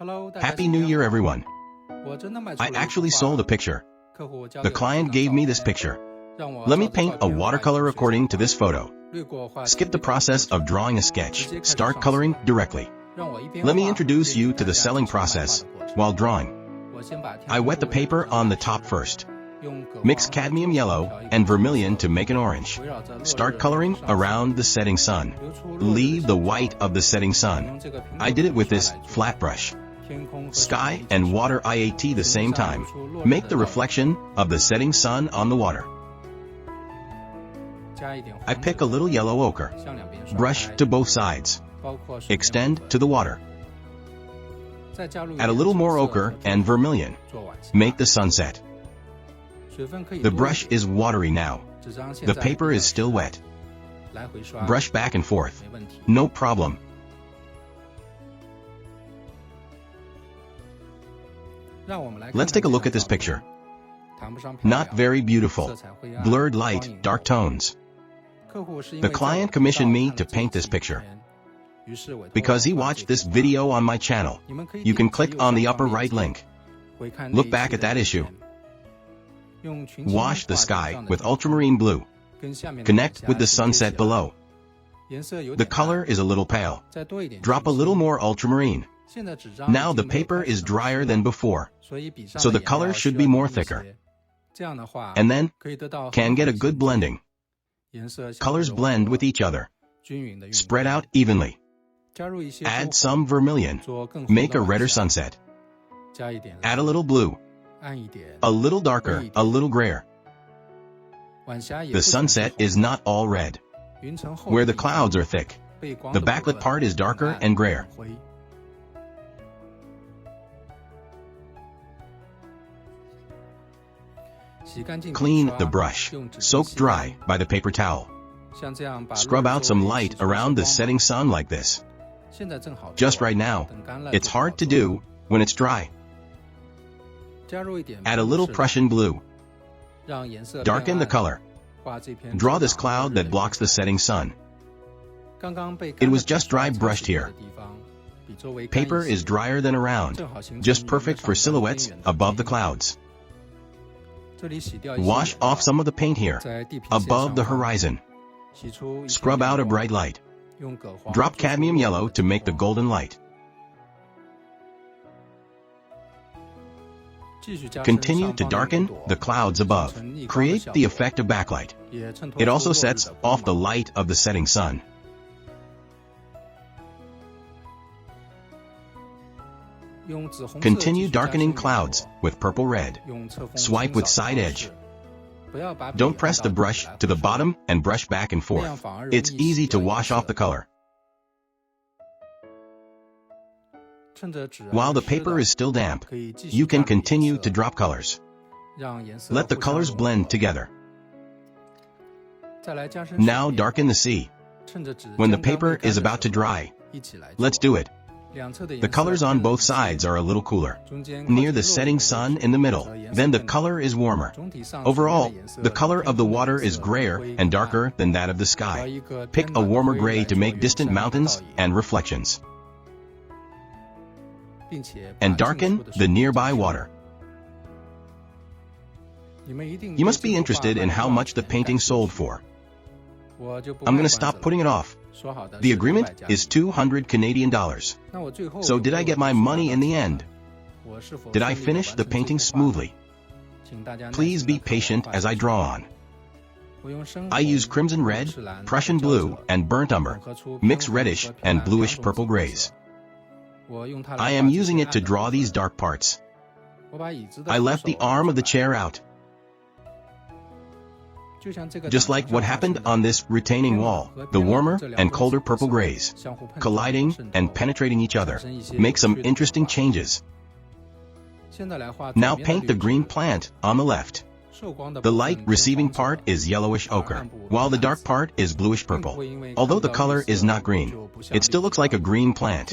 Happy New Year, everyone. I actually sold a picture. The client gave me this picture. Let me paint a watercolor according to this photo. Skip the process of drawing a sketch. Start coloring directly. Let me introduce you to the selling process while drawing. I wet the paper on the top first. Mix cadmium yellow and vermilion to make an orange. Start coloring around the setting sun. Leave the white of the setting sun. I did it with this flat brush. Sky and water IAT the same time. Make the reflection of the setting sun on the water. I pick a little yellow ochre. Brush to both sides. Extend to the water. Add a little more ochre and vermilion. Make the sunset. The brush is watery now. The paper is still wet. Brush back and forth. No problem. Let's take a look at this picture. Not very beautiful. Blurred light, dark tones. The client commissioned me to paint this picture. Because he watched this video on my channel. You can click on the upper right link. Look back at that issue. Wash the sky with ultramarine blue. Connect with the sunset below. The color is a little pale. Drop a little more ultramarine. Now the paper is drier than before, so the color should be more thicker. And then, can get a good blending. Colors blend with each other. Spread out evenly. Add some vermilion. Make a redder sunset. Add a little blue. A little darker, a little grayer. The sunset is not all red. Where the clouds are thick, the backlit part is darker and grayer. Clean the brush, soaked dry by the paper towel. Scrub out some light around the setting sun like this. Just right now, it's hard to do when it's dry. Add a little Prussian blue. Darken the color. Draw this cloud that blocks the setting sun. It was just dry brushed here. Paper is drier than around, just perfect for silhouettes above the clouds. Wash off some of the paint here, above the horizon. Scrub out a bright light. Drop cadmium yellow to make the golden light. Continue to darken the clouds above. Create the effect of backlight. It also sets off the light of the setting sun. Continue darkening clouds with purple red. Swipe with side edge. Don't press the brush to the bottom and brush back and forth. It's easy to wash off the color. While the paper is still damp, you can continue to drop colors. Let the colors blend together. Now darken the sea. When the paper is about to dry, let's do it. The colors on both sides are a little cooler. Near the setting sun in the middle, then the color is warmer. Overall, the color of the water is grayer and darker than that of the sky. Pick a warmer gray to make distant mountains and reflections. And darken the nearby water. You must be interested in how much the painting sold for. I'm going to stop putting it off. The agreement is $200 Canadian. So did I get my money in the end? Did I finish the painting smoothly? Please be patient as I draw on. I use crimson red, Prussian blue, and burnt umber, mix reddish and bluish purple grays. I am using it to draw these dark parts. I left the arm of the chair out. Just like what happened on this retaining wall, the warmer and colder purple grays, colliding and penetrating each other, make some interesting changes. Now paint the green plant on the left. The light receiving part is yellowish ochre, while the dark part is bluish purple. Although the color is not green, it still looks like a green plant.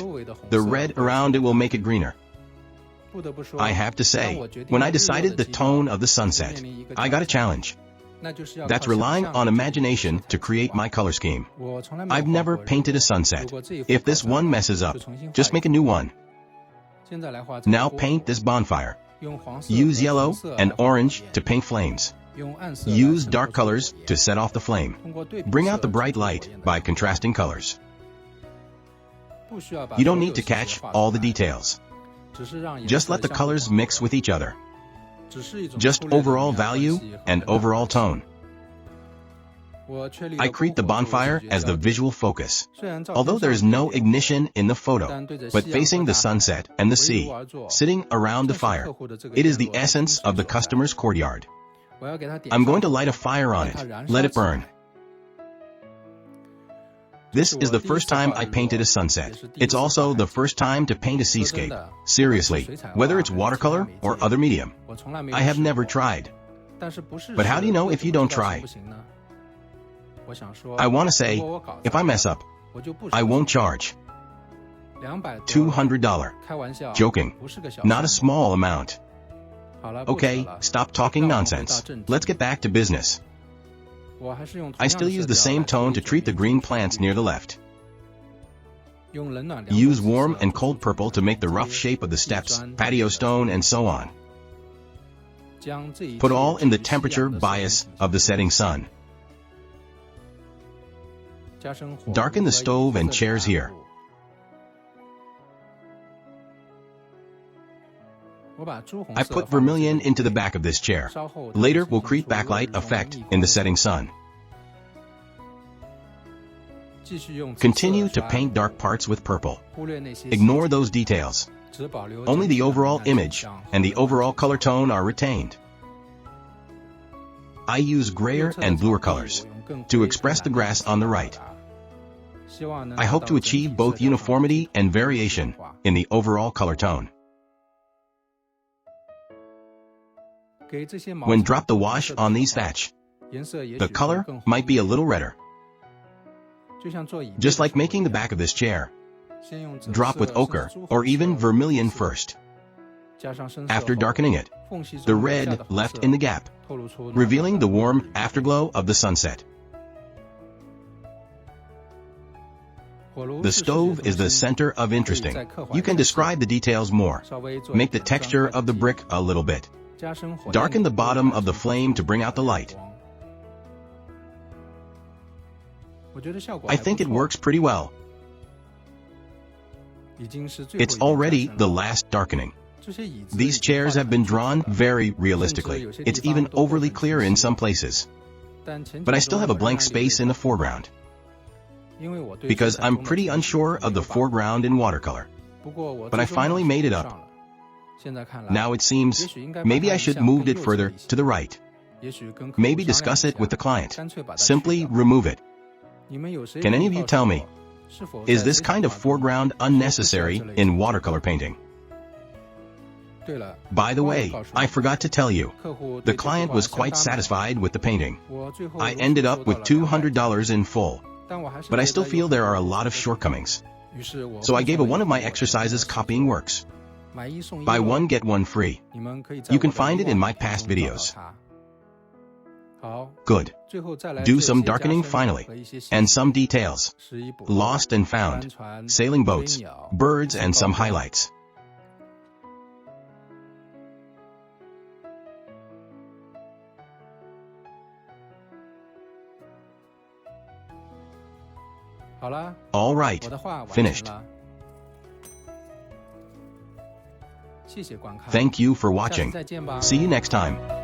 The red around it will make it greener. I have to say, when I decided the tone of the sunset, I got a challenge. That's relying on imagination to create my color scheme. I've never painted a sunset. If this one messes up, just make a new one. Now paint this bonfire. Use yellow and orange to paint flames. Use dark colors to set off the flame. Bring out the bright light by contrasting colors. You don't need to catch all the details. Just let the colors mix with each other. Just overall value and overall tone. I create the bonfire as the visual focus. Although there is no ignition in the photo, but facing the sunset and the sea, sitting around the fire, it is the essence of the customer's courtyard. I'm going to light a fire on it. Let it burn. This is the first time I painted a sunset. It's also the first time to paint a seascape. Seriously, whether it's watercolor or other medium. I have never tried. But how do you know if you don't try? I want to say, if I mess up, I won't charge. $200. Joking. Not a small amount. Okay, stop talking nonsense. Let's get back to business. I still use the same tone to treat the green plants near the left. Use warm and cold purple to make the rough shape of the steps, patio stone, and so on. Put all in the temperature bias of the setting sun. Darken the stove and chairs here. I put vermilion into the back of this chair. Later we'll create backlight effect in the setting sun. Continue to paint dark parts with purple. Ignore those details. Only the overall image and the overall color tone are retained. I use grayer and bluer colors to express the grass on the right. I hope to achieve both uniformity and variation in the overall color tone. When drop the wash on these thatch, the color might be a little redder. Just like making the back of this chair, drop with ochre or even vermilion first. After darkening it, the red left in the gap, revealing the warm afterglow of the sunset. The stove is the center of interesting. You can describe the details more. Make the texture of the brick a little bit. Darken the bottom of the flame to bring out the light. I think it works pretty well. It's already the last darkening. These chairs have been drawn very realistically. It's even overly clear in some places. But I still have a blank space in the foreground, because I'm pretty unsure of the foreground in watercolor. But I finally made it up. Now it seems, maybe I should move it further to the right. Maybe discuss it with the client. Simply remove it. Can any of you tell me, is this kind of foreground unnecessary in watercolor painting? By the way, I forgot to tell you, the client was quite satisfied with the painting. I ended up with $200 in full, but I still feel there are a lot of shortcomings. So I gave one of my exercises copying works. Buy one, get one free. You can find it in my past videos. Good. Do some darkening finally, and some details. Lost and found, sailing boats, birds, and some highlights. All right, finished. Thank you for watching. See you next time.